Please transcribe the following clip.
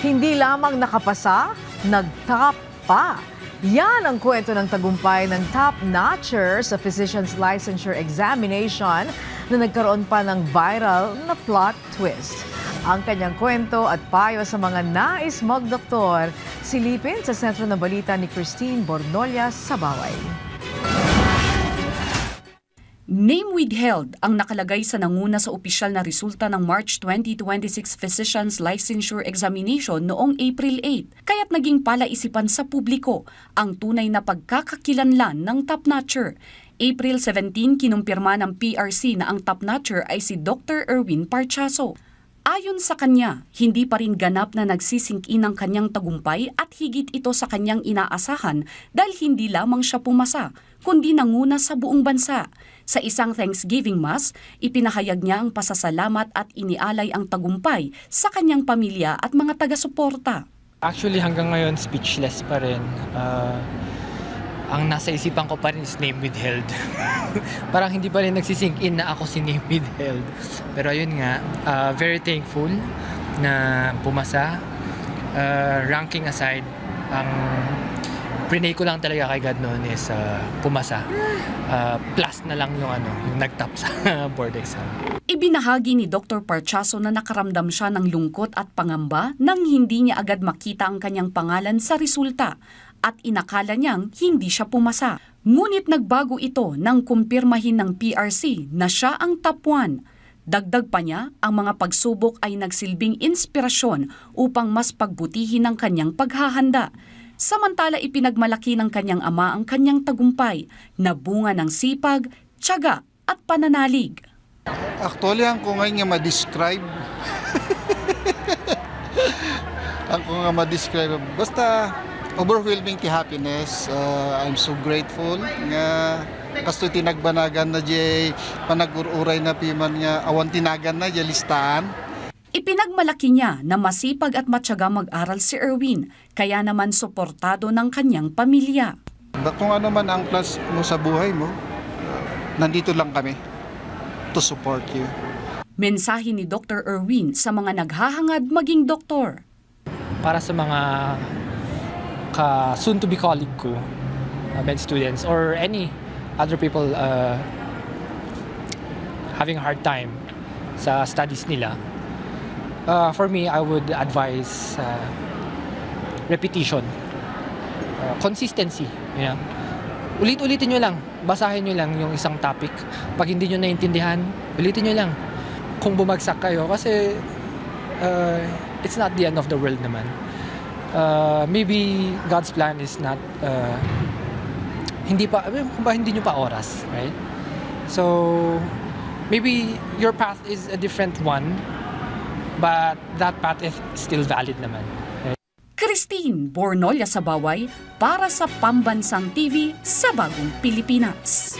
Hindi lamang nakapasa, nag-top pa. Yan ang kwento ng tagumpay ng top-notcher sa Physician's Licensure Examination na nagkaroon pa ng viral na plot twist. Ang kanyang kwento at payo sa mga nais magdoktor, silipin sa sentro ng balita ni Christine Bornolia sa Baway. Name withheld ang nakalagay sa nanguna sa opisyal na resulta ng March 2026 Physician's Licensure Examination noong April 8, kaya't naging palaisipan sa publiko ang tunay na pagkakakilanlan ng top-notcher. April 17, kinumpirma ng PRC na ang top-notcher ay si Dr. Erwin Parchaso. Ayon sa kanya, hindi pa rin ganap na nagsisingkin ang kanyang tagumpay at higit ito sa kanyang inaasahan dahil hindi lamang siya pumasa, kundi nanguna sa buong bansa. Sa isang Thanksgiving Mass, ipinahayag niya ang pasasalamat at inialay ang tagumpay sa kanyang pamilya at mga taga-suporta. Actually, hanggang ngayon, speechless pa rin. Ang nasa isipan ko pa rin is name withheld. Parang hindi pa rin nagsisink in na ako si name withheld. Pero ayun nga, very thankful na pumasa. Ranking aside, ang prinay ko lang talaga kay God noon is pumasa. Plus na lang yung nag-top sa board exam. Ibinahagi ni Dr. Parchaso na nakaramdam siya ng lungkot at pangamba nang hindi niya agad makita ang kanyang pangalan sa resulta at inakala niyang hindi siya pumasa. Ngunit nagbago ito nang kumpirmahin ng PRC na siya ang top 1. Dagdag pa niya, ang mga pagsubok ay nagsilbing inspirasyon upang mas pagbutihin ang kanyang paghahanda. Samantala ipinagmalaki ng kanyang ama ang kanyang tagumpay na bunga ng sipag, tiyaga at pananalig. Actually, ang ko ngayon nga ma-describe. Ang ko nga ma-describe. Basta overwhelming ti happiness. I'm so grateful nga kasto tinagbanagan na jay panagururay na piman nga awan tinagan na jay listahan. Ipinagmalaki niya na masipag at matyaga mag-aral si Erwin, kaya naman suportado ng kanyang pamilya. Kung ano man ang plans mo sa buhay mo, nandito lang kami to support you. Mensahe ni Dr. Erwin sa mga naghahangad maging doktor. Para sa mga soon-to-be colleague ko, med students, or any other people having a hard time sa studies nila, for me, I would advise repetition, consistency. You know? Ulit-ulitin nyo lang, basahin nyo lang yung isang topic. Pag hindi nyo naintindihan, ulitin nyo lang. Kung bumagsak kayo, kasi it's not the end of the world naman. Maybe God's plan is not, hindi nyo pa oras, right? So, maybe your path is a different one, but that path is still valid naman. Christine Bornolia sa Baway para sa Pambansang TV sa Bagong Pilipinas.